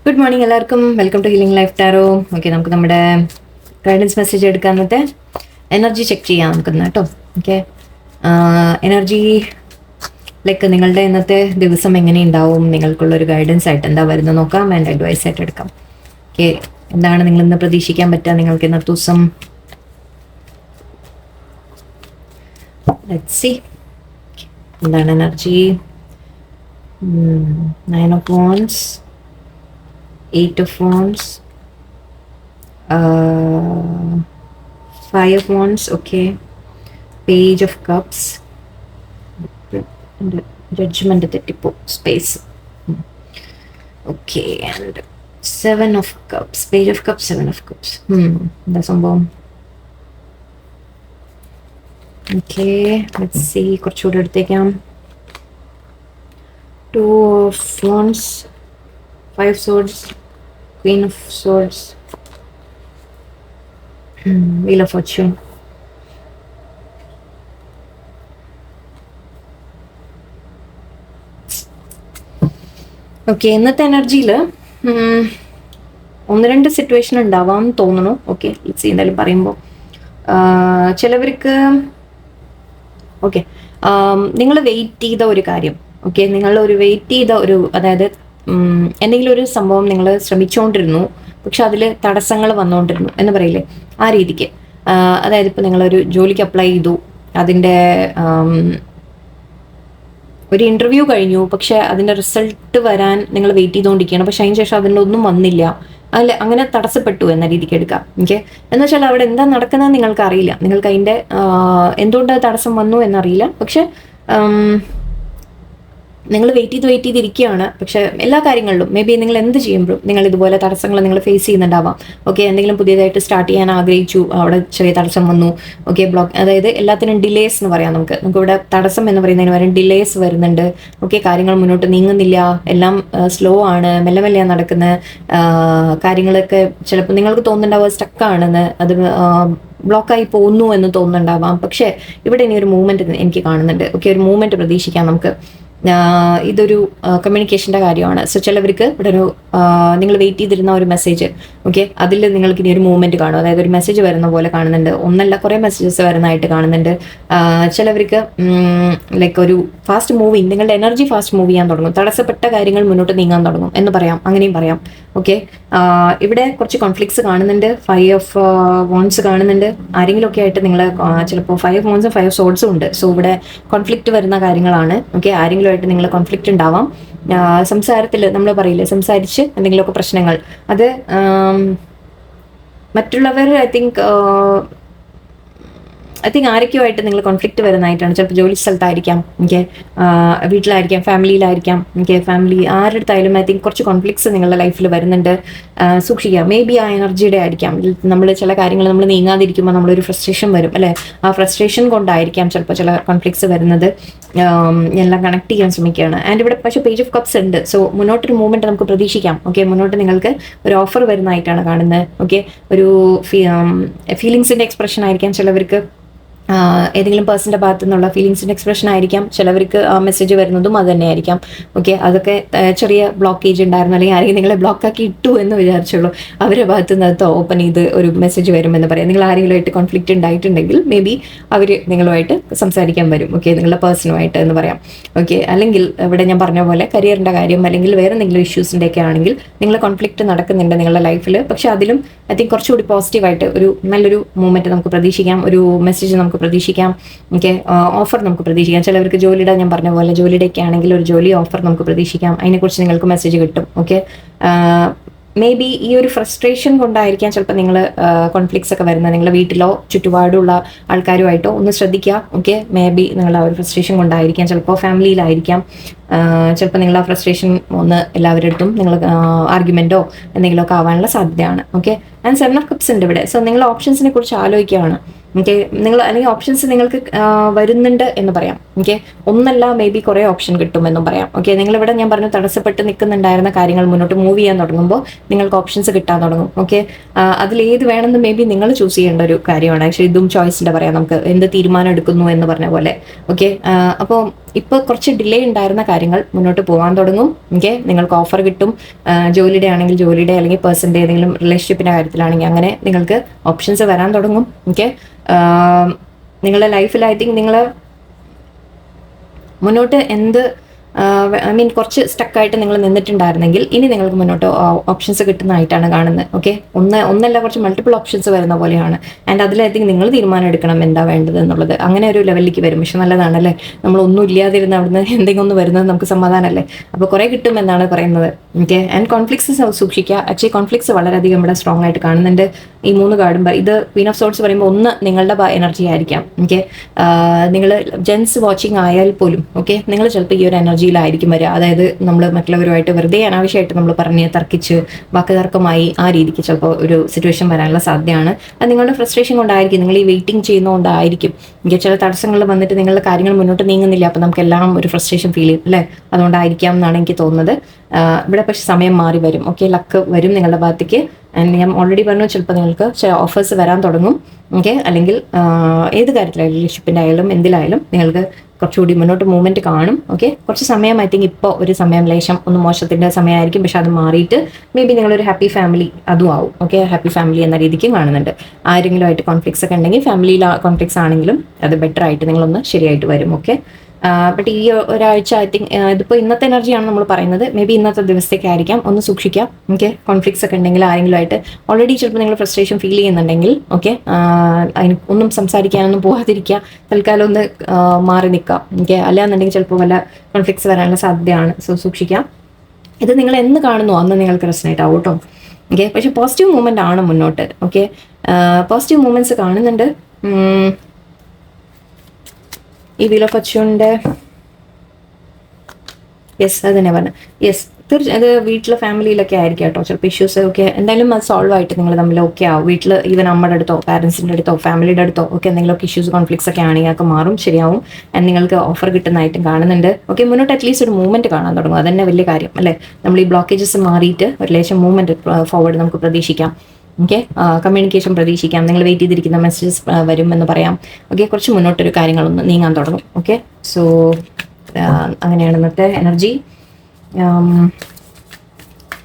Good morning എല്ലാവർക്കും. Welcome to Healing Life Tarot. Okay, നമുക്ക് നമ്മുടെ ഗൈഡൻസ് മെസ്സേജ് എടുക്കാൻ എന്നിട്ട് എനർജി ചെക്ക് ചെയ്യാം നമുക്ക് കേട്ടോ. ഓക്കെ, എനർജി ലൈക്ക് നിങ്ങളുടെ ഇന്നത്തെ ദിവസം എങ്ങനെ ഉണ്ടാവും, നിങ്ങൾക്കുള്ളൊരു ഗൈഡൻസ് ആയിട്ട് എന്താ വരുന്നത് നോക്കാം, ആൻഡ് അഡ്വൈസ് ആയിട്ട് എടുക്കാം. ഓക്കെ, എന്താണ് നിങ്ങൾ ഇന്ന് പ്രതീക്ഷിക്കാൻ പറ്റുക നിങ്ങൾക്ക് ഇന്നത്തെ ദിവസം? ലെറ്റ്സ് സീ എന്താണ് energy. 9 of Wands, 8 of Wands, 5 of Wands, okay, Page of Cups, Judgment തെറ്റിപ്പോ space, okay, and 7 of Cups, Page of Cups, 7 of Cups. എന്താ സംഭവം? ഓക്കെ, ലെറ്റ്സ് സീ, കുറച്ചുകൂടെ എടുത്തേക്കാം. 2 of Wands, 5 swords, Queen of Swords, Wheel of Fortune. Okay, ഇന്നത്തെ എനർജിയിൽ ഒന്ന് രണ്ട് situation ഉണ്ടാവാം തോന്നുന്നു. ഓക്കെ, ലെറ്റ്സ് എന്തായാലും പറയുമ്പോൾ ചിലവർക്ക് ഓക്കെ നിങ്ങൾ വെയിറ്റ് ചെയ്ത ഒരു കാര്യം, ഓക്കെ, നിങ്ങൾ ഒരു വെയിറ്റ് ചെയ്ത ഒരു, അതായത് എന്തെങ്കിലും ഒരു സംഭവം നിങ്ങൾ ശ്രമിച്ചുകൊണ്ടിരുന്നു, പക്ഷെ അതിൽ തടസ്സങ്ങൾ വന്നുകൊണ്ടിരുന്നു എന്ന് പറയില്ലേ, ആ രീതിക്ക്. അതായത് ഇപ്പോൾ നിങ്ങളൊരു ജോലിക്ക് അപ്ലൈ ചെയ്തു, അതിൻ്റെ ഒരു ഇൻ്റർവ്യൂ കഴിഞ്ഞു, പക്ഷെ അതിൻ്റെ റിസൾട്ട് വരാൻ നിങ്ങൾ വെയിറ്റ് ചെയ്തുകൊണ്ടിരിക്കുകയാണ്, പക്ഷെ അതിന് ശേഷം അതിൻ്റെ ഒന്നും വന്നില്ല, അല്ല അങ്ങനെ തടസ്സപ്പെട്ടു എന്ന രീതിക്ക് എടുക്കാം. ഓക്കെ, എന്ന് വെച്ചാൽ അവിടെ എന്താ നടക്കുന്നത് നിങ്ങൾക്ക് അറിയില്ല, നിങ്ങൾക്ക് അതിൻ്റെ എന്തുകൊണ്ട് തടസ്സം വന്നു എന്നറിയില്ല, പക്ഷെ നിങ്ങൾ വെയിറ്റ് ചെയ്തിരിക്കുകയാണ്. പക്ഷെ എല്ലാ കാര്യങ്ങളിലും മേ ബി നിങ്ങൾ എന്ത് ചെയ്യുമ്പോഴും നിങ്ങൾ ഇതുപോലെ തടസ്സങ്ങൾ നിങ്ങൾ ഫേസ് ചെയ്യുന്നുണ്ടാവാം. ഓക്കെ, എന്തെങ്കിലും പുതിയതായിട്ട് സ്റ്റാർട്ട് ചെയ്യാൻ ആഗ്രഹിച്ചു, അവിടെ ചെറിയ തടസ്സം വന്നു. ഓക്കെ, ബ്ലോക്ക്, അതായത് എല്ലാത്തിനും ഡിലേസ് എന്ന് പറയാം. നമുക്കിവിടെ തടസ്സം എന്ന് പറയുന്നതിന് പകരം ഡിലേസ് വരുന്നുണ്ട്. ഓക്കെ, കാര്യങ്ങൾ മുന്നോട്ട് നീങ്ങുന്നില്ല, എല്ലാം സ്ലോ ആണ്, മെല്ലെ മെല്ലെയാണ് നടക്കുന്ന കാര്യങ്ങളൊക്കെ. ചിലപ്പോൾ നിങ്ങൾക്ക് തോന്നുന്നുണ്ടാവുക സ്റ്റക്കാണെന്ന്, അത് ബ്ലോക്കായി പോകുന്നു എന്ന് തോന്നുന്നുണ്ടാവാം. പക്ഷേ ഇവിടെ ഇനി ഒരു മൂവ്മെന്റ് എനിക്ക് കാണുന്നുണ്ട്. ഓക്കെ, ഒരു മൂവ്മെന്റ് പ്രതീക്ഷിക്കാം നമുക്ക്. ഇതൊരു കമ്മ്യൂണിക്കേഷൻ്റെ കാര്യമാണ്. സോ ചിലവർക്ക് ഇവിടെ ഒരു നിങ്ങൾ വെയിറ്റ് ചെയ്തിരുന്ന ഒരു മെസ്സേജ്, ഓക്കെ, അതിൽ നിങ്ങൾക്ക് ഇനി ഒരു മൂവ്മെന്റ് കാണും. അതായത് ഒരു മെസ്സേജ് വരുന്ന പോലെ കാണുന്നുണ്ട്, ഒന്നല്ല കുറേ മെസ്സേജസ് വരുന്നതായിട്ട് കാണുന്നുണ്ട്. ചിലവർക്ക് ലൈക്ക് ഒരു ഫാസ്റ്റ് മൂവിങ്, നിങ്ങളുടെ എനർജി ഫാസ്റ്റ് മൂവ് ചെയ്യാൻ തുടങ്ങും, തടസ്സപ്പെട്ട കാര്യങ്ങൾ മുന്നോട്ട് നീങ്ങാൻ തുടങ്ങും എന്ന് പറയാം, അങ്ങനെയും പറയാം. ഓക്കെ, ഇവിടെ കുറച്ച് കോൺഫ്ലിക്ട്സ് കാണുന്നുണ്ട്. 5 of Wands കാണുന്നുണ്ട്. ആരെങ്കിലും ഒക്കെ ആയിട്ട് നിങ്ങൾ ചിലപ്പോൾ 5 of Wands 5 of Swords ഉണ്ട്. സോ ഇവിടെ കോൺഫ്ലിക്റ്റ് വരുന്ന കാര്യങ്ങളാണ്. ഓക്കെ, ആരെങ്കിലും ആയിട്ട് നിങ്ങൾ കോൺഫ്ലിക്റ്റ് ഉണ്ടാവാം. സംസാരത്തിൽ നമ്മൾ പറയില്ലേ, സംസാരിച്ച് എന്തെങ്കിലുമൊക്കെ പ്രശ്നങ്ങൾ, അത് മറ്റുള്ളവർ ഐ തിങ്ക് ആരൊക്കെയുമായിട്ട് നിങ്ങൾ കോൺഫ്ലിക്റ്റ് വരുന്നതായിട്ടാണ്. ചിലപ്പോൾ ജോലി സ്ഥലത്തായിരിക്കാം, എനിക്ക് വീട്ടിലായിരിക്കാം, ഫാമിലിയിലായിരിക്കാം, എനിക്ക് ഫാമിലി ആരുടെ അടുത്തായാലും ഐ തിങ്ക് കുറച്ച് കോൺഫ്ലിക്ട്സ് നിങ്ങളുടെ ലൈഫിൽ വരുന്നുണ്ട്. സൂക്ഷിക്കുക. മേ ബി ആ എനർജിയുടെ ആയിരിക്കാം. നമ്മൾ ചില കാര്യങ്ങൾ നമ്മൾ നീങ്ങാതിരിക്കുമ്പോൾ നമ്മളൊരു ഫ്രസ്ട്രേഷൻ വരും അല്ലേ, ആ ഫ്രസ്ട്രേഷൻ കൊണ്ടായിരിക്കാം ചിലപ്പോൾ ചില കോൺഫ്ലിക്ട്സ് വരുന്നത്. എല്ലാം കണക്ട് ചെയ്യാൻ ശ്രമിക്കുകയാണ്. ആൻഡ് ഇവിടെ പക്ഷേ പേജ് ഓഫ് കപ്സ് ഉണ്ട്. സോ മുന്നോട്ടൊരു മൂവ്മെന്റ് നമുക്ക് പ്രതീക്ഷിക്കാം. ഓക്കെ, മുന്നോട്ട് നിങ്ങൾക്ക് ഒരു ഓഫർ വരുന്നതായിട്ടാണ് കാണുന്നത്. ഓക്കെ, ഒരു ഫീലിങ്സിന്റെ എക്സ്പ്രഷൻ ആയിരിക്കാം ചിലവർക്ക്, ഏതെങ്കിലും പേഴ്സൻ്റെ ഭാഗത്തു നിന്നുള്ള ഫീലിങ്സിൻ്റെ എക്സ്പ്രഷൻ ആയിരിക്കാം. ചിലവർക്ക് മെസ്സേജ് വരുന്നതും അത് തന്നെ ആയിരിക്കാം. ഓക്കെ, അതൊക്കെ ചെറിയ ബ്ലോക്കേജ് ഉണ്ടായിരുന്നു, അല്ലെങ്കിൽ ആരെങ്കിലും നിങ്ങളെ ബ്ലോക്കാക്കി ഇട്ടു എന്ന് വിചാരിച്ചുള്ളൂ, അവരുടെ ഭാഗത്തു നിന്ന് ഓപ്പൺ ചെയ്ത് ഒരു മെസ്സേജ് വരുമെന്ന് പറയാം. നിങ്ങൾ ആരെങ്കിലുമായിട്ട് കോൺഫ്ലിക്റ്റ് ഉണ്ടായിട്ടുണ്ടെങ്കിൽ മേ ബി അവർ നിങ്ങളുമായിട്ട് സംസാരിക്കാൻ വരും. ഓക്കെ, നിങ്ങളുടെ പേഴ്സണുമായിട്ട് എന്ന് പറയാം. ഓക്കെ, അല്ലെങ്കിൽ ഇവിടെ ഞാൻ പറഞ്ഞ പോലെ കരിയറിൻ്റെ കാര്യം അല്ലെങ്കിൽ വേറെ എന്തെങ്കിലും ഇഷ്യൂസിൻ്റെ ഒക്കെ ആണെങ്കിൽ നിങ്ങൾ കോൺഫ്ലിക്റ്റ് നടക്കുന്നുണ്ട് നിങ്ങളുടെ ലൈഫിൽ. പക്ഷെ അതിലും ഐ തിങ്ക് കുറച്ചുകൂടി പോസിറ്റീവായിട്ട് ഒരു നല്ലൊരു മൂവ്മെൻറ്റ് നമുക്ക് പ്രതീക്ഷിക്കാം, ഒരു മെസ്സേജ് നമുക്ക് പ്രതീക്ഷിക്കാം. ഓക്കെ, ഓഫർ നമുക്ക് പ്രതീക്ഷിക്കാം. ചിലവർക്ക് ജോലിയുടെ, ഞാൻ പറഞ്ഞ പോലെ ജോലിയുടെ ഒക്കെ ആണെങ്കിൽ ഒരു ജോലി ഓഫർ നമുക്ക് പ്രതീക്ഷിക്കാം. അതിനെക്കുറിച്ച് നിങ്ങൾക്ക് മെസ്സേജ് കിട്ടും. ഓക്കെ, മേ ബി ഈ ഒരു ഫ്രസ്ട്രേഷൻ കൊണ്ടായിരിക്കാം ചിലപ്പോൾ നിങ്ങൾ കോൺഫ്ലിക്ട്സ് ഒക്കെ വരുന്നത്. നിങ്ങളുടെ വീട്ടിലോ ചുറ്റുപാടുള്ള ആൾക്കാരുമായിട്ടോ ഒന്ന് ശ്രദ്ധിക്കുക. ഓക്കെ, മേ ബി നിങ്ങൾ ആ ഒരു ഫ്രസ്ട്രേഷൻ കൊണ്ടായിരിക്കാം, ചിലപ്പോൾ ഫാമിലിയിലായിരിക്കാം, ചിലപ്പോൾ നിങ്ങൾ ആ ഫ്രസ്ട്രേഷൻ ഒന്ന് എല്ലാവരുടെ അടുത്തും നിങ്ങൾ ആർഗ്യുമെൻറ്റോ എന്തെങ്കിലുമൊക്കെ ആവാനുള്ള സാധ്യതയാണ്. ഓക്കെ, ആൻഡ് 7 of Cups ഉണ്ട് ഇവിടെ. സോ നിങ്ങൾ ഓപ്ഷൻസിനെ കുറിച്ച് ആലോചിക്കുകയാണ്. ഓക്കെ, നിങ്ങൾ അല്ലെങ്കിൽ ഓപ്ഷൻസ് നിങ്ങൾക്ക് വരുന്നുണ്ട് എന്ന് പറയാം. ഓക്കെ, ഒന്നല്ല മേ ബി കുറേ ഓപ്ഷൻ കിട്ടുമെന്നും പറയാം. ഓക്കെ, നിങ്ങളിവിടെ ഞാൻ പറഞ്ഞു തടസ്സപ്പെട്ട് നിൽക്കുന്നുണ്ടായിരുന്ന കാര്യങ്ങൾ മുന്നോട്ട് മൂവ് ചെയ്യാൻ തുടങ്ങുമ്പോൾ നിങ്ങൾക്ക് ഓപ്ഷൻസ് കിട്ടാൻ തുടങ്ങും. ഓക്കെ, അതിലേത് വേണമെന്ന് മേ ബി നിങ്ങൾ ചൂസ് ചെയ്യേണ്ട ഒരു കാര്യമാണ്. ആക്ച്വലി ഇതും ചോയ്സിൻ്റെ പറയാം, നമുക്ക് എന്ത് തീരുമാനം എടുക്കുന്നു എന്ന് പറഞ്ഞ പോലെ. ഓക്കെ, അപ്പോൾ ഇപ്പോൾ കുറച്ച് ഡിലേ ഉണ്ടായിരുന്ന കാര്യങ്ങൾ മുന്നോട്ട് പോകാൻ തുടങ്ങും. ഓക്കെ, നിങ്ങൾക്ക് ഓഫർ കിട്ടും. ജോലിയുടെ ആണെങ്കിൽ ജോലിയുടെ, അല്ലെങ്കിൽ പേഴ്സൻ്റെ ഏതെങ്കിലും റിലേഷൻഷിപ്പിൻ്റെ കാര്യത്തിലാണെങ്കിൽ അങ്ങനെ നിങ്ങൾക്ക് ഓപ്ഷൻസ് വരാൻ തുടങ്ങും. ഓക്കെ, നിങ്ങളുടെ ലൈഫിൽ ഐ തിങ്ക് നിങ്ങൾ മുന്നോട്ട് ഐ മീൻ കുറച്ച് സ്റ്റക്കായിട്ട് നിങ്ങൾ നിന്നിട്ടുണ്ടായിരുന്നെങ്കിൽ ഇനി നിങ്ങൾക്ക് മുന്നോട്ട് ഓപ്ഷൻസ് കിട്ടുന്നതായിട്ടാണ് കാണുന്നത്. ഓക്കെ, ഒന്നല്ല കുറച്ച് മൾട്ടിപ്പിൾ ഓപ്ഷൻസ് വരുന്ന പോലെയാണ്. ആൻഡ് അതിൽ ഐ തിങ്ക് നിങ്ങൾ തീരുമാനം എടുക്കണം എന്താ വേണ്ടത് എന്നുള്ളത്. അങ്ങനെ ഒരു ലെവലിലേക്ക് വരും. പക്ഷെ നല്ലതാണല്ലേ, നമ്മളൊന്നും ഇല്ലാതിരുന്ന് അവിടുന്ന് എന്തെങ്കിലും ഒന്ന് വരുന്നത് നമുക്ക് സമാധാനമല്ലേ. അപ്പോൾ കുറേ കിട്ടുമെന്നാണ് പറയുന്നത്. ഓക്കെ, ആൻഡ് കോൺഫ്ലിക്ട്സ് സൂക്ഷിക്കുക. ആക്ച്വലി കോൺഫ്ലിക്ട്സ് വളരെയധികം ഇവിടെ സ്ട്രോങ് ആയിട്ട് കാണുന്നുണ്ട്. ഈ 3 കാർഡും ഇത് ക്വീൻ ഓഫ് സോർട്സ് പറയുമ്പോൾ ഒന്ന് നിങ്ങളുടെ എനർജി ആയിരിക്കാം. ഓക്കെ, നിങ്ങൾ ജെൻസ് വാച്ചിങ് ആയാൽ പോലും ഓക്കെ, നിങ്ങൾ ചിലപ്പോൾ ഈ ഒരു എനർജിയിലായിരിക്കും വരിക. അതായത് നമ്മൾ മറ്റുള്ളവരുമായിട്ട് വെറുതെ അനാവശ്യമായിട്ട് നമ്മൾ പറഞ്ഞ് തർക്കിച്ച് വാക്കുതർക്കമായി ആ രീതിക്ക് ചിലപ്പോൾ ഒരു സിറ്റുവേഷൻ വരാനുള്ള സാധ്യതയാണ്. അത് നിങ്ങളുടെ ഫ്രസ്ട്രേഷൻ കൊണ്ടായിരിക്കും, നിങ്ങൾ ഈ വെയിറ്റിംഗ് ചെയ്യുന്നതുകൊണ്ടായിരിക്കും. ചില തടസ്സങ്ങൾ വന്നിട്ട് നിങ്ങളുടെ കാര്യങ്ങൾ മുന്നോട്ട് നീങ്ങുന്നില്ല. അപ്പോൾ നമുക്ക് എല്ലാം ഒരു ഫ്രസ്ട്രേഷൻ ഫീൽ ചെയ്യും അല്ലേ. അതുകൊണ്ടായിരിക്കാം എന്നാണ് എനിക്ക് തോന്നുന്നത്. ഇവിടെ പക്ഷെ സമയം മാറി വരും. ഓക്കെ, ലക്ക് വരും നിങ്ങളുടെ ഭാഗത്തേക്ക്. ആൻഡ് ഞാൻ ഓൾറെഡി പറഞ്ഞു, ചിലപ്പോൾ നിങ്ങൾക്ക് ചില ഓഫേഴ്സ് വരാൻ തുടങ്ങും. ഓക്കെ, അല്ലെങ്കിൽ ഏത് കാര്യത്തിലായാലും റിലേഷൻഷിപ്പിൻ്റെ ആയാലും എന്തിലായാലും നിങ്ങൾക്ക് കുറച്ചുകൂടി മുന്നോട്ട് മൂവ്മെൻറ്റ് കാണും. ഓക്കെ, കുറച്ച് സമയം ഐ തിങ്ക് ഇപ്പോൾ ഒരു സമയം ലേശം ഒന്ന് മോശത്തിൻ്റെ സമയമായിരിക്കും. പക്ഷെ അത് മാറിയിട്ട് മേ ബി നിങ്ങളൊരു ഹാപ്പി ഫാമിലി അതും ആവും. ഓക്കെ, ഹാപ്പി ഫാമിലി എന്ന രീതിക്കും കാണുന്നുണ്ട്. ആരെങ്കിലും ആയിട്ട് കോൺഫ്ലിക്ട്സ് ഒക്കെ ഉണ്ടെങ്കിൽ ഫാമിലിയിൽ കോൺഫ്ലിക്ട്സ് ആണെങ്കിലും അത് ബെറ്റർ ആയിട്ട് നിങ്ങളൊന്ന് ശരിയായിട്ട് വരും. ഓക്കെ, ബട്ട് ഈ ഒരാഴ്ച ഐ തിങ്ക് ഇതിപ്പോൾ ഇന്നത്തെ എനർജിയാണ് നമ്മൾ പറയുന്നത്. മേ ബി ഇന്നത്തെ ദിവസത്തേക്കായിരിക്കാം. ഒന്ന് സൂക്ഷിക്കാം. ഓക്കെ, കോൺഫ്ലിക്ട്സ് ഒക്കെ ഉണ്ടെങ്കിൽ ആരെങ്കിലും ആയിട്ട് ഓൾറെഡി ചിലപ്പോൾ നിങ്ങൾ ഫ്രസ്ട്രേഷൻ ഫീൽ ചെയ്യുന്നുണ്ടെങ്കിൽ ഓക്കെ, അതിന് ഒന്നും സംസാരിക്കാനൊന്നും പോകാതിരിക്കുക. തൽക്കാലം ഒന്ന് മാറി നിൽക്കാം. ഓക്കെ, അല്ലാന്നുണ്ടെങ്കിൽ ചിലപ്പോൾ വല്ല കോൺഫ്ലിക്ട്സ് വരാനുള്ള സാധ്യതയാണ്. സോ സൂക്ഷിക്കാം. ഇത് നിങ്ങൾ എന്ന് കാണുന്നു അന്ന് നിങ്ങൾക്ക് റെസനേറ്റ് ആവും കേട്ടോ. ഓക്കെ, പക്ഷെ പോസിറ്റീവ് മൂവ്മെൻ്റ് ആണ് മുന്നോട്ട്. ഓക്കെ, പോസിറ്റീവ് മൂവ്മെൻറ്റ്സ് കാണുന്നുണ്ട്. ഈ വീൽ ഓഫ് ഫോർച്യൂണിൻ്റെ യെസ് അത് തന്നെ പറഞ്ഞു. യെസ്, തീർച്ചയായും അത് വീട്ടിലെ ഫാമിലിയിലൊക്കെ ആയിരിക്കും കേട്ടോ ചിലപ്പോൾ ഇഷ്യൂസ്. ഓക്കെ, എന്തായാലും അത് സോൾവ് ആയിട്ട് നിങ്ങൾ തമ്മിൽ ഓക്കെ ആവും. വീട്ടിൽ ഈവൻ അമ്മയുടെ അടുത്തോ പാരൻസിൻ്റെ അടുത്തോ ഫാമിലിയുടെ അടുത്തോ ഒക്കെ എന്തെങ്കിലുമൊക്കെ ഇഷ്യൂസ് കോൺഫ്ലിക്ട്സ് ഒക്കെ ആണെങ്കിൽ അതൊക്കെ മാറും, ശരിയാവും. ആൻഡ് നിങ്ങൾക്ക് ഓഫർ കിട്ടുന്നതായിട്ടും കാണുന്നുണ്ട്. ഓക്കെ, മുന്നോട്ട് അറ്റ്ലീസ്റ്റ് ഒരു മൂവ്മെൻറ്റ് കാണാൻ തുടങ്ങും. അതന്നെ വലിയ കാര്യം അല്ലേ. നമ്മൾ ഈ ബ്ലോക്കേജസ് മാറിയിട്ട് ഒരു ലേശം മൂവ്മെൻറ്റ് ഫോർവേഡ് നമുക്ക് പ്രതീക്ഷിക്കാം. ഓക്കെ, കമ്മ്യൂണിക്കേഷൻ പ്രതീക്ഷിക്കാം. നിങ്ങൾ വെയിറ്റ് ചെയ്തിരിക്കുന്ന മെസ്സേജസ് വരും എന്ന് പറയാം. ഓക്കെ, കുറച്ച് മുന്നോട്ടൊരു കാര്യങ്ങളൊന്ന് നീങ്ങാൻ തുടങ്ങും. ഓക്കെ, സോ അങ്ങനെയാണ് ഇന്നത്തെ എനർജി.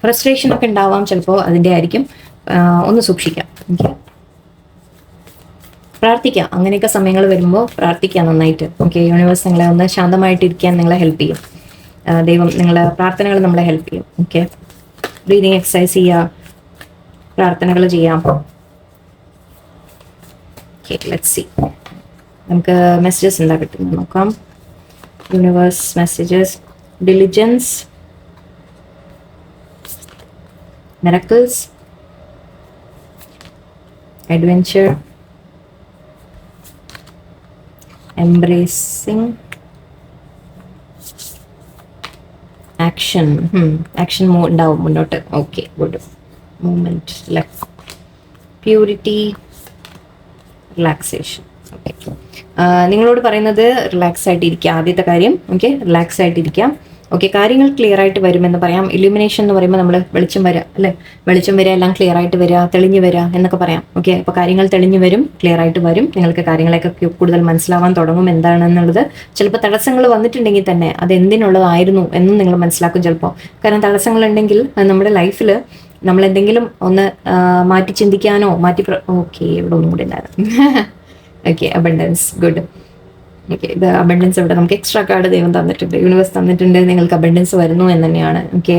ഫ്രസ്ട്രേഷൻ ഒക്കെ ഉണ്ടാവാം ചിലപ്പോൾ, അതിൻ്റെ ആയിരിക്കും. ഒന്ന് സൂക്ഷിക്കാം. ഓക്കെ, പ്രാർത്ഥിക്കാം. അങ്ങനെയൊക്കെ സമയങ്ങൾ വരുമ്പോൾ പ്രാർത്ഥിക്കാം നന്നായിട്ട്. ഓക്കെ, യൂണിവേഴ്സ് നിങ്ങളെ ഒന്ന് ശാന്തമായിട്ടിരിക്കാൻ നിങ്ങളെ ഹെൽപ്പ് ചെയ്യും. ദൈവം നിങ്ങളുടെ പ്രാർത്ഥനകൾ നമ്മളെ ഹെൽപ്പ് ചെയ്യും. ഓക്കെ, ബ്രീതിങ് എക്സസൈസ് ചെയ്യുക, പ്രാർത്ഥനകൾ ചെയ്യാം. ഓക്കെ, ലെറ്റ്സ് സീ നമുക്ക് മെസ്സേജസ് എന്താ കിട്ടുന്നത് നോക്കാം. Universe messages, diligence, miracles, adventure, embracing, action. Action ഉണ്ടാവും മുന്നോട്ട്. Okay, good. Movement, purity, relaxation. Okay, നിങ്ങളോട് പറയുന്നത് റിലാക്സ് ആയിട്ടിരിക്കുക. ആദ്യത്തെ കാര്യം ഓക്കെ, റിലാക്സ് ആയിട്ടിരിക്കാം. ഓക്കെ, കാര്യങ്ങൾ ക്ലിയർ ആയിട്ട് വരുമെന്ന് പറയാം. ഇലുമിനേഷൻ എന്ന് പറയുമ്പോൾ നമ്മൾ വെളിച്ചം വരിക അല്ലേ, വെളിച്ചം വരിക, എല്ലാം ക്ലിയർ ആയിട്ട് വരിക, തെളിഞ്ഞു വരിക എന്നൊക്കെ പറയാം. ഓക്കെ, അപ്പോൾ കാര്യങ്ങൾ തെളിഞ്ഞു വരും, ക്ലിയർ ആയിട്ട് വരും. നിങ്ങൾക്ക് കാര്യങ്ങളൊക്കെ കൂടുതൽ മനസ്സിലാവാൻ തുടങ്ങും എന്താണെന്നുള്ളത്. ചിലപ്പോൾ തടസ്സങ്ങൾ വന്നിട്ടുണ്ടെങ്കിൽ തന്നെ അത് എന്തിനുള്ളതായിരുന്നു എന്നും നിങ്ങൾ മനസ്സിലാക്കും ചിലപ്പോൾ. കാരണം തടസ്സങ്ങളുണ്ടെങ്കിൽ നമ്മുടെ ലൈഫിൽ നമ്മൾ എന്തെങ്കിലും ഒന്ന് മാറ്റി ചിന്തിക്കാനോ ഓക്കെ, ഇവിടെ ഒന്നും കൂടി ഉണ്ടായിരുന്നു. Okay, abundance, good. ഓക്കെ, ഇത് അബണ്ടൻസ് ഇവിടെ നമുക്ക് എക്സ്ട്രാ കാർഡ് ദൈവം തന്നിട്ടുണ്ട്, യൂണിവേഴ്സ് തന്നിട്ടുണ്ട്. നിങ്ങൾക്ക് അബണ്ടൻസ് വരുന്നു എന്ന് തന്നെയാണ്. ഓക്കെ,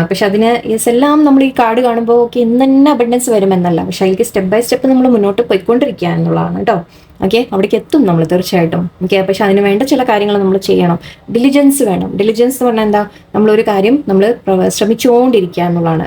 പക്ഷെ അതിന് യെസ് എല്ലാം നമ്മൾ ഈ കാർഡ് കാണുമ്പോൾ ഓക്കെ ഇന്ന് തന്നെ അബണ്ടൻസ് വരുമെന്നല്ല. പക്ഷെ അതിലേക്ക് സ്റ്റെപ്പ് ബൈ സ്റ്റെപ്പ് നമ്മൾ മുന്നോട്ട് പോയിക്കൊണ്ടിരിക്കുക എന്നുള്ളതാണ് കേട്ടോ. ഓക്കെ, അവിടേക്ക് എത്തും നമ്മൾ തീർച്ചയായിട്ടും. ഓക്കെ, പക്ഷെ അതിന് വേണ്ട ചില കാര്യങ്ങൾ നമ്മൾ ചെയ്യണം. ഡിലിജൻസ് വേണം. ഡിലിജൻസ് എന്ന് പറഞ്ഞാൽ എന്താ, നമ്മളൊരു കാര്യം നമ്മൾ ശ്രമിച്ചുകൊണ്ടിരിക്കുക എന്നുള്ളതാണ്.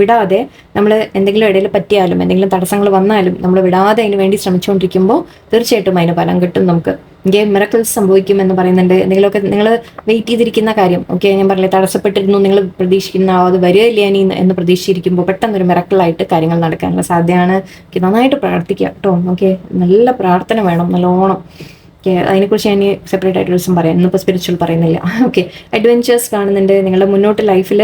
വിടാതെ നമ്മൾ എന്തെങ്കിലും ഇടയിൽ പറ്റിയാലും എന്തെങ്കിലും തടസ്സങ്ങൾ വന്നാലും നമ്മൾ വിടാതെ അതിന് വേണ്ടി ശ്രമിച്ചുകൊണ്ടിരിക്കുമ്പോൾ തീർച്ചയായിട്ടും അതിന് ഫലം കിട്ടും നമുക്ക്. ഓക്കെ, മിറക്കിൾസ് സംഭവിക്കും എന്ന് പറയുന്നുണ്ട്. എന്തെങ്കിലുമൊക്കെ നിങ്ങൾ വെയിറ്റ് ചെയ്തിരിക്കുന്ന കാര്യം ഓക്കെ, ഞാൻ പറഞ്ഞില്ലേ തടസ്സപ്പെട്ടിരുന്നു, നിങ്ങൾ പ്രതീക്ഷിക്കുന്ന അത് വരികയില്ല ഇനി എന്ന് പ്രതീക്ഷിച്ചിരിക്കുമ്പോൾ പെട്ടെന്നൊരു മിറക്കിളായിട്ട് കാര്യങ്ങൾ നടക്കാനുള്ള സാധ്യതയാണ്. ഓക്കെ, നന്നായിട്ട് പ്രാർത്ഥിക്കുക കേട്ടോ. ഓക്കെ, നല്ല പ്രാർത്ഥന വേണം നല്ലോണം. ഓക്കെ, അതിനെക്കുറിച്ച് ഞാൻ സെപ്പറേറ്റ് ആയിട്ട് ദിവസം പറയാം, ഇന്നിപ്പോൾ സ്പിരിച്വൽ പറയുന്നില്ല. ഓക്കെ, അഡ്വെഞ്ചേഴ്സ് കാണുന്നുണ്ട്. നിങ്ങളുടെ മുന്നോട്ട് ലൈഫിൽ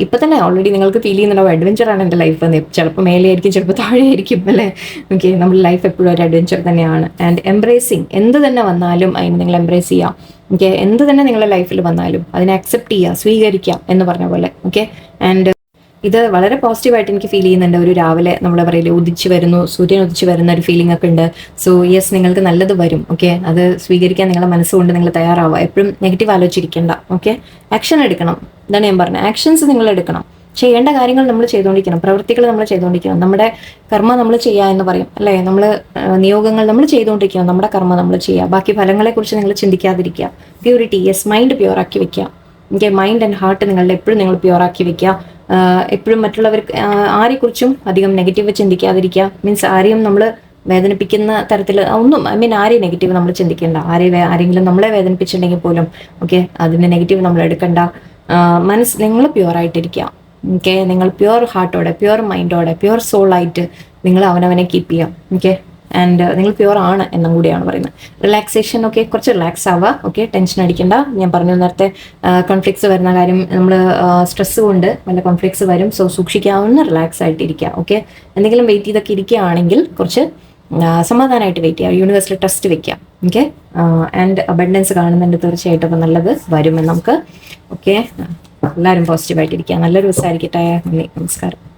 ഇപ്പം തന്നെ ഓൾറെഡി നിങ്ങൾക്ക് ഫീൽ ചെയ്യുന്നുണ്ടാവും അഡ്വഞ്ചറാണ് എൻ്റെ ലൈഫ് എന്ന്. ചിലപ്പോൾ മേലെയായിരിക്കും, ചിലപ്പോൾ താഴെയായിരിക്കും അല്ലേ. ഓക്കെ, നമ്മുടെ ലൈഫ് എപ്പോഴും ഒരു അഡ്വഞ്ചർ തന്നെയാണ്. ആൻഡ് എംബ്രേസിങ്, എന്ത് തന്നെ വന്നാലും അതിന് നിങ്ങൾ എംബ്രേസ് ചെയ്യാം. ഓക്കെ, എന്ത് തന്നെ നിങ്ങളുടെ ലൈഫിൽ വന്നാലും അതിനെ അക്സെപ്റ്റ് ചെയ്യുക, സ്വീകരിക്കുക എന്ന് പറഞ്ഞ പോലെ. ഓക്കെ, ആൻഡ് ഇത് വളരെ പോസിറ്റീവായിട്ട് എനിക്ക് ഫീൽ ചെയ്യുന്നുണ്ട്. ഒരു രാവിലെ നമ്മൾ പറയില്ലേ ഉദിച്ചു വരുന്നു, സൂര്യൻ ഉദിച്ചു വരുന്ന ഒരു ഫീലിംഗ് ഒക്കെ ഉണ്ട്. സോ യെസ്, നിങ്ങൾക്ക് നല്ലത് വരും. ഓക്കെ, അത് സ്വീകരിക്കാൻ നിങ്ങളുടെ മനസ്സുകൊണ്ട് നിങ്ങൾ തയ്യാറാവുക. എപ്പോഴും നെഗറ്റീവ് ആലോചിച്ചിരിക്കേണ്ട. ഓക്കെ, ആക്ഷൻ എടുക്കണം. ഇതാണ് ഞാൻ പറഞ്ഞത്, ആക്ഷൻസ് നിങ്ങൾ എടുക്കണം. ചെയ്യേണ്ട കാര്യങ്ങൾ നമ്മൾ ചെയ്തുകൊണ്ടിരിക്കണം, പ്രവൃത്തികൾ നമ്മൾ ചെയ്തുകൊണ്ടിരിക്കണം. നമ്മുടെ കർമ്മ നമ്മൾ ചെയ്യുക എന്ന് പറയും അല്ലേ, നമ്മൾ നിയോഗങ്ങൾ നമ്മൾ ചെയ്തുകൊണ്ടിരിക്കണം, നമ്മുടെ കർമ്മ നമ്മൾ ചെയ്യുക. ബാക്കി ഫലങ്ങളെക്കുറിച്ച് നിങ്ങൾ ചിന്തിക്കാതിരിക്കുക. പ്യൂരിറ്റി, യെസ്, മൈൻഡ് പ്യുവറാക്കി വെക്കുക. ഓക്കെ, മൈൻഡ് ആൻഡ് ഹാർട്ട് നിങ്ങളുടെ എപ്പോഴും നിങ്ങൾ പ്യുവറാക്കി വെക്കുക. എപ്പോഴും മറ്റുള്ളവർക്ക് ആരെക്കുറിച്ചും അധികം നെഗറ്റീവ് ചിന്തിക്കാതിരിക്കുക. മീൻസ് ആരെയും നമ്മൾ വേദനിപ്പിക്കുന്ന തരത്തിൽ ഒന്നും, ഐ മീൻ ആരെയും നെഗറ്റീവ് നമ്മൾ ചിന്തിക്കേണ്ട. ആരെങ്കിലും നമ്മളെ വേദനിപ്പിച്ചിട്ടുണ്ടെങ്കിൽ പോലും ഓക്കെ, അതിന് നെഗറ്റീവ് നമ്മൾ എടുക്കണ്ട. നിങ്ങൾ പ്യുവറായിട്ടിരിക്കുക. ഓക്കെ, നിങ്ങൾ പ്യുവർ ഹാർട്ടോടെ, പ്യുവർ മൈൻഡോടെ, പ്യുവർ സോളായിട്ട് നിങ്ങൾ അവനവനെ കീപ്പ് ചെയ്യാം. ഓക്കെ, ആൻഡ് നിങ്ങൾ പ്യുവർ ആണ് എന്നും കൂടിയാണ് പറയുന്നത്. റിലാക്സേഷൻ, ഓക്കെ, കുറച്ച് റിലാക്സ് ആവുക. ഓക്കെ, ടെൻഷൻ അടിക്കേണ്ട. ഞാൻ പറഞ്ഞു നേരത്തെ കോൺഫ്ലിക്ട്സ് വരുന്ന കാര്യം, നമ്മൾ സ്ട്രെസ് കൊണ്ട് വല്ല കോൺഫ്ലിക്ട്സ് വരും. സോ സൂക്ഷിക്കാവുന്ന, റിലാക്സ് ആയിട്ടിരിക്കുക. ഓക്കെ, എന്തെങ്കിലും വെയിറ്റ് ചെയ്തൊക്കെ ഇരിക്കുകയാണെങ്കിൽ കുറച്ച് സമാധാനമായിട്ട് വെയിറ്റ് ചെയ്യുക. യൂണിവേഴ്സിൽ ട്രസ്റ്റ് വെക്കുക. ഓക്കെ, ആൻഡ് അബണ്ടൻസ് കാണുന്നുണ്ട് തീർച്ചയായിട്ടും. അപ്പം നല്ലത് വരുമെന്ന് നമുക്ക്. ഓക്കെ, എല്ലാവരും പോസിറ്റീവായിട്ടിരിക്കുക. നല്ലൊരു ദിവസമായിരിക്കട്ടെ. നന്ദി, നമസ്കാരം.